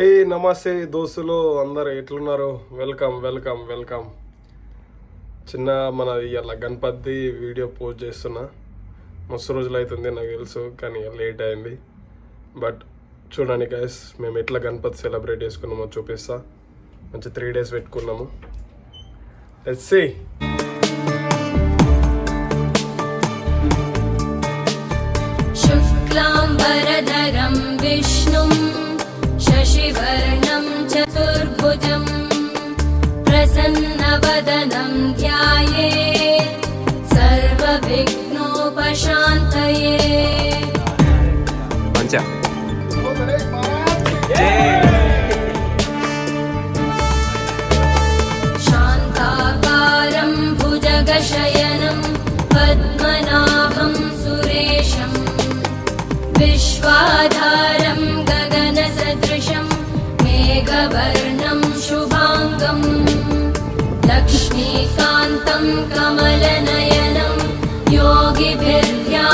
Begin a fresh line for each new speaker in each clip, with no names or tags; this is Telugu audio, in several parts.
ఏ నమస్తే దోస్తులు అందరు ఎట్లున్నారు? Welcome welcome welcome. చిన్న మన ఇవాళ గణపతి వీడియో పోస్ట్ చేస్తున్నా. మస్తు రోజులు అవుతుంది నాకు తెలుసు, కానీ లేట్ అయింది. బట్ చూడండి గైస్, మేము ఎట్లా గణపతి సెలబ్రేట్ చేసుకున్నామో చూపిస్తా. మంచి 3 days పెట్టుకున్నాము. Let's see.
శుక్లాంబరధరం విష్ణుం శశివర్ణం చతుర్భుజం ప్రసన్నవదనం ధ్యాయేత్ సర్వవిఘ్నోపశాంతయే. శాంతాకారం భుజగశయనం పద్మనాభం సురేశం విశ్వాధారం గగనసదృశం మేఘవర్ణం శుభాంగం లక్ష్మీకాంతం కమలనయనం యోగిభిర్ధ్యానగమ్యం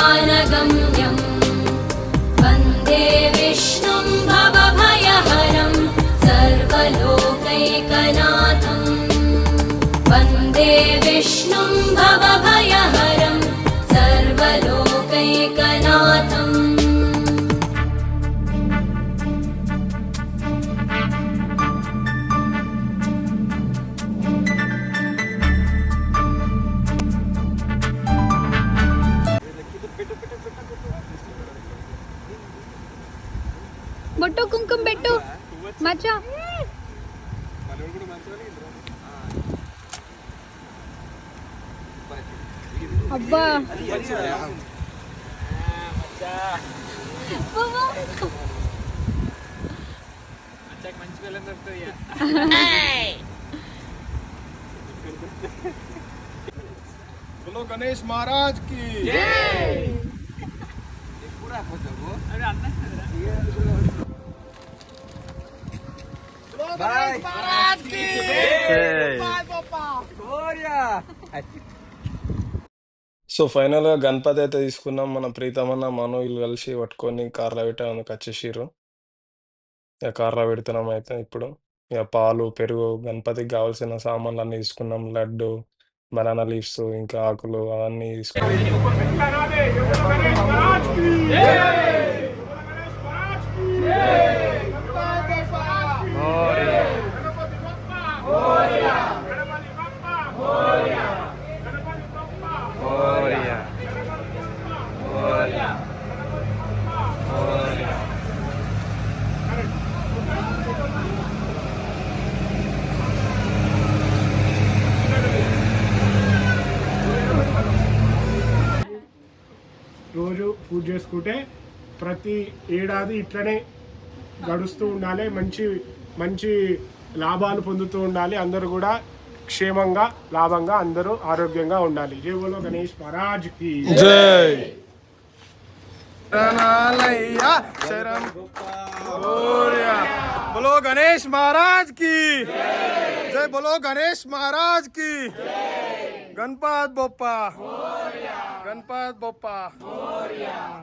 వందే విష్ణుం భవభయహరం సర్వలోకైకనాథం. వందే విష్ణుం భవభయహరం సర్వలోకైకనాథం.
బొట్టు కుంకుమ పెట్టు మచ్చా. అబ్బా
बोलो गणेश महाराज की సో ఫైనల్ గా గణపతి అయితే తీసుకున్నాం. మన ప్రీతమన్న మను వీళ్ళు కలిసి పట్టుకొని కార్లో పెట్టడానికి వచ్చేసిర్రు. ఇక కార్లో పెడుతున్నాం అయితే ఇప్పుడు. ఇక పాలు పెరుగు గణపతికి కావాల్సిన సామాన్లు అన్నీ తీసుకున్నాం. లడ్డు, బనానా లీవ్స్, ఇంకా ఆకులు అవన్నీ తీసుకున్నాం.
రోజు పూజ చేసుకుంటే ప్రతి ఏడాది ఇట్లనే గడుస్తూ ఉండాలి. మంచి మంచి లాభాలు పొందుతూ ఉండాలి. అందరూ కూడా క్షేమంగా లాభంగా అందరూ ఆరోగ్యంగా ఉండాలి. జై బోలో గణేష్ మహారాజ్ కి
జై. बोलो गणेश महाराज की जय. बोलो गणेश महाराज की. गणपत बप्पा गणपत बप्पा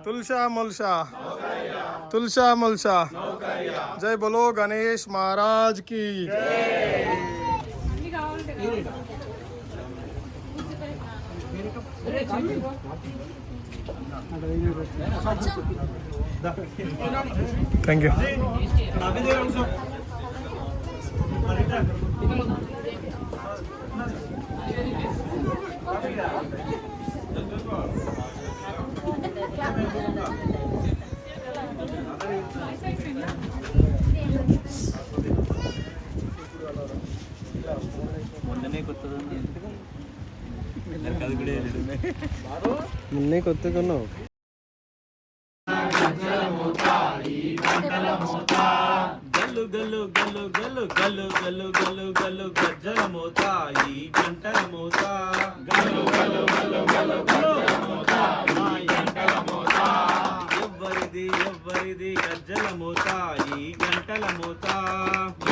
तुलसा मुलसा तुलसा मुलसा. जय बोलो गणेश महाराज की. Thank you. మొన్నే కొత్తకున్నావు.
గల్లు గల్లు గల్లు గల్లు గల్లు గల్లు గల్లు గల్లు గజ్జల మోత ఈ గంటల మోత గల్లు గల్లు గల్లు గల్లు గల్లు మోత ఈ గంటల మోత ఎవ్వరిది ఎవ్వరిది గజ్జల మోత ఈ గంటల మోత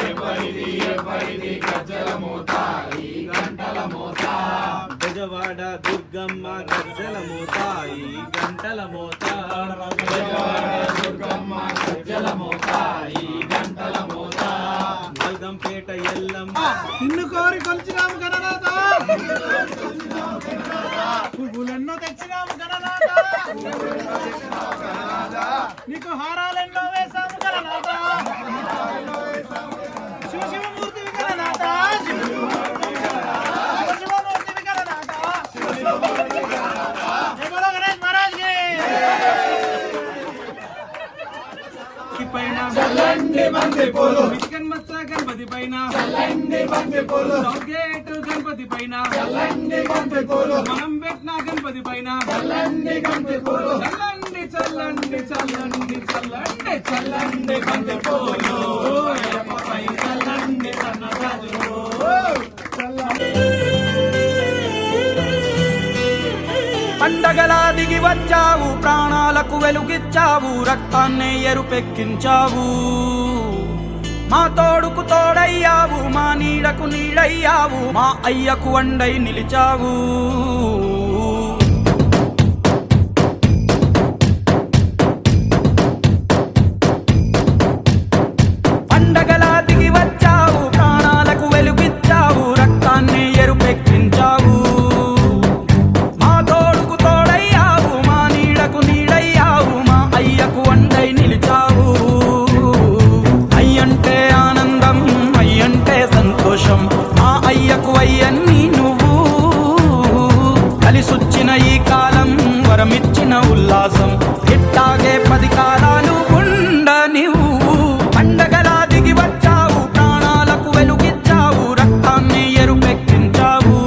ఎవ్వరిది ఎవ్వరిది గజ్జల మోత ఈ గంటల మోత బెజవాడ దుర్గమ్మ గజ్జల మోత ఈ గంటల మోత బెజవాడ దుర్గమ్మ గజ్జల మోత ఈ గంటల మోత ఎల్లమ్మ నిన్ను కోరి కొలిచినాము గణనాథ పువ్వులెన్నో తెచ్చినాము గణనాథ నీకు హారాలెన్నో వేసాము గణనాథ శివశివమూర్తివి గణనాథ శివశివమూర్తివి గణనాథ జై బోలో గణేష్ మహారాజ్ కి పైన చల్లండి బంతి పూలు మిస్కన్ మచ్చ గణపతి పైన చల్లండి బంతి పూలు సౌత్ గేట్ గణపతి పైన చల్లండి బంతి పూలు మనం పెట్టిన గణపతి పైన చల్లండి బంతి పూలు చల్లండి చల్లండి చల్లండి చల్లండి చల్లండి బంతి పూలు అయ్యప్పపై చల్లండి సన్నరాజులు
పండగలా దిగి వచ్చావు ప్రాణాలకు వెలుగిచ్చావు రక్తాన్నే ఎరుపెక్కించావు మా తోడుకు తోడయ్యావు మా నీడకు నీడయ్యావు మా అయ్యకు అండై నిలిచావు పండగలా దిగి వచ్చావు ప్రాణాలకు వెలుగిచ్చావు రక్తాన్నే ఎరుపెక్కించావు అయ్యకు అండై నిలిచావు అయ్యంటే ఆనందం అయ్యంటే సంతోషం మా అయ్యకు అయ్యన్ని నువ్వు కలిసొచ్చిన ఈ కాలం వరమిచ్చిన ఉల్లాసం ఇట్టాగే 10 కాలాలు ఉండనివ్వు పండగలా దిగి వచ్చావు ప్రాణాలకు వెలుగిచ్చావు రక్తాన్ని ఎరుపెక్కించావు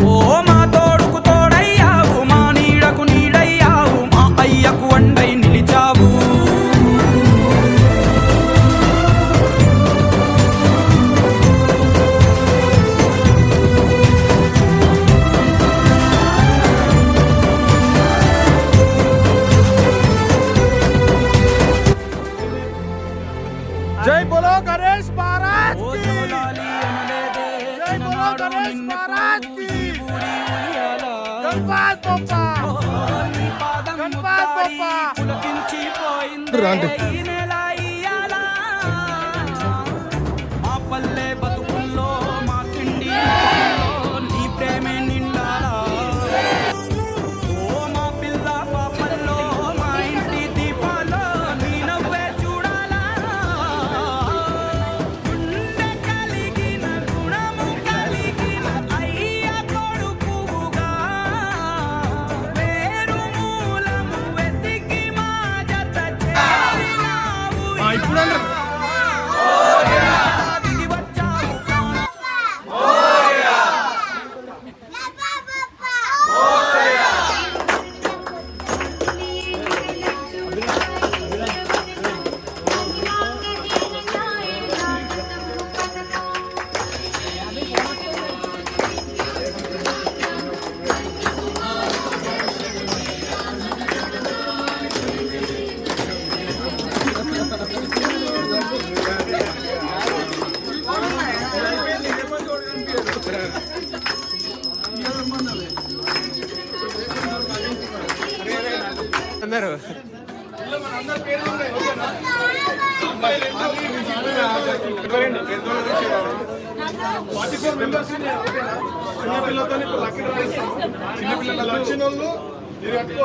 ఓ మా తోడుకు తోడయ్యావు మా నీడకు నీడయ్యావు మా అయ్యకు అండై నిలిచావు
జై బోలో గణేష్ మహారాజ్
ఓ
కి
జోలాలి అనలేదే
జై బోలో గణేష్ మహారాజ్ కి గణపతి బప్పా
నీ పాదం
గణపతి
ముద్దాడి
బప్పా.
పులకించిపోయిందే ఈ నెల ఇయ్యాల మా పల్లె బతుకుల్లో మా తిండి ముద్దుల్లో నీ ప్రేమే నిండాలా ఓ మా పిల్ల పాపల్లో మా ఇంటి దీపాల్లో నీ నవ్వే చూడాలా గుండె కలిగిన గుణము కలిగిన అయ్య కొడుకుగా వేరు మూలము వెతికి మా జత చేరినావు దిగి వచ్చావు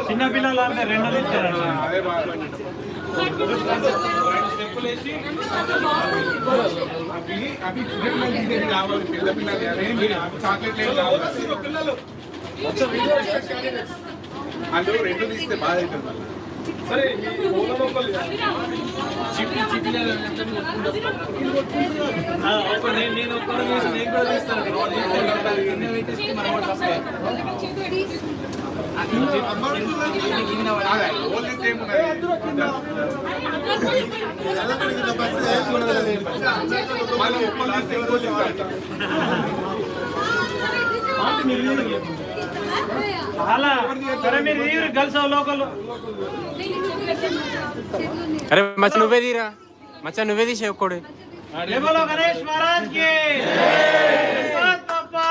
చిన్న పిల్లలు అంటే 2 ఇచ్చారు
అందులో 2 తీస్తే బాగా అవుతుంది సరే
నేను ఒక్కడు చేసి నేను కూడా తీస్తాను అలా సరే మీరు కలిసి లోకల్
అరే మచ్చ నువ్వే తీరా మచ్చ నువ్వే తీసే ఒక్కడు
बोलो गणेश महाराज की बाप्पा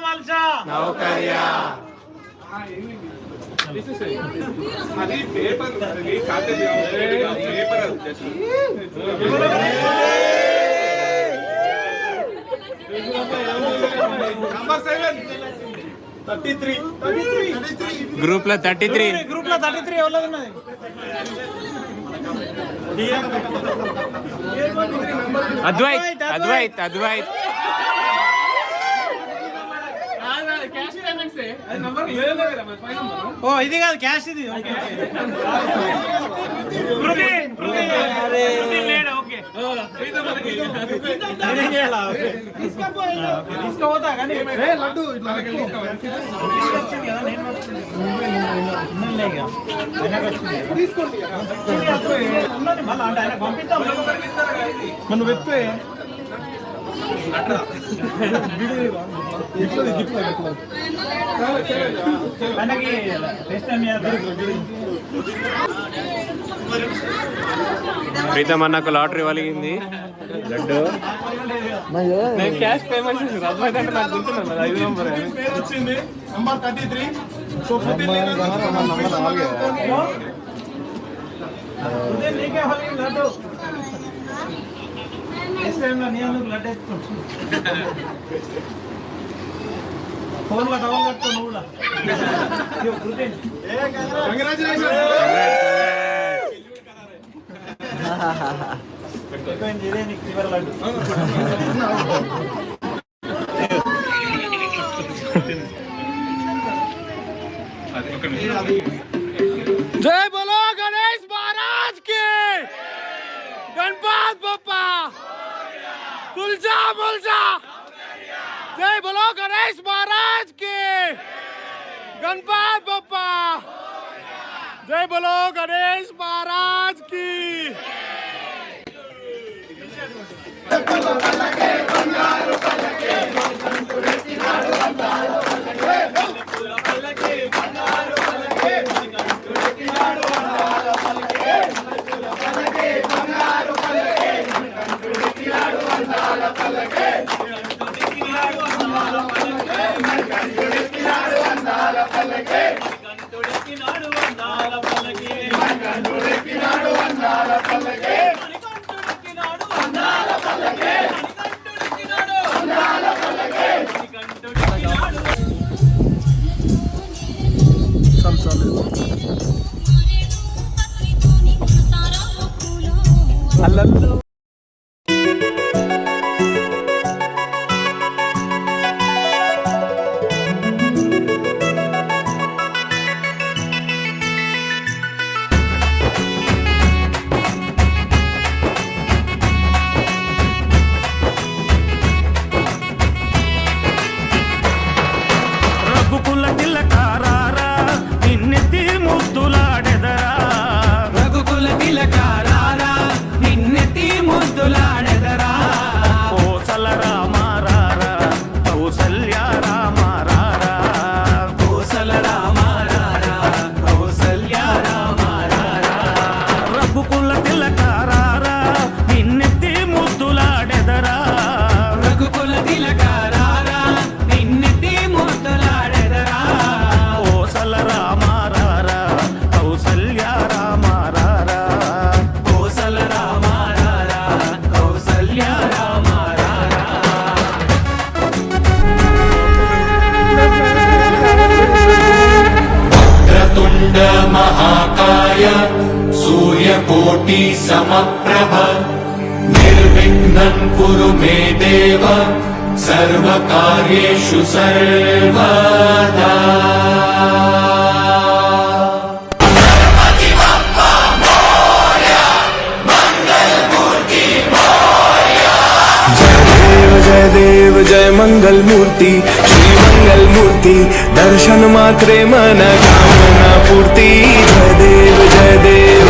मलसा
నౌకర్యా
అది పేపర్ కాదు పేపర్
గ్రూప్ లో 33
గ్రూప్ లో 33 ఎవరిలో ఉన్నది
అద్వైత్ అద్వైత్ అద్వైత్
ఓ ఇది కాదు క్యాష్ ఇది తీసుకోపోతా కానీ
మనం వెత్తే
ప్రీతం అన్నకు లాటరీ వలిగింది లడ్డు నేను క్యాష్ పేమెంట్ అద్వైత్ అంటే నాకు గుర్తున్నాను 5 నంబర్
వచ్చింది నంబర్ 33 సో
నీకే లడ్డు ఫోన్ లో టవల్ కట్టుకో నువ్వు
जय बोलो गणेश महाराज की गणपत बप्पा तुलजा मुलजा जय बोलो गणेश महाराज की गणपत बप्पा जय बोलो गणेश महाराज की
महाकाय सूर्यकोटि समप्रभ निर्विघ्नं कुरु मे देव सर्वकार्येषु सर्वदा।
जय देव जय मंगल मूर्ति श्री मंगल मूर्ति दर्शन मात्रे मन कामना पूर्ति। जय देव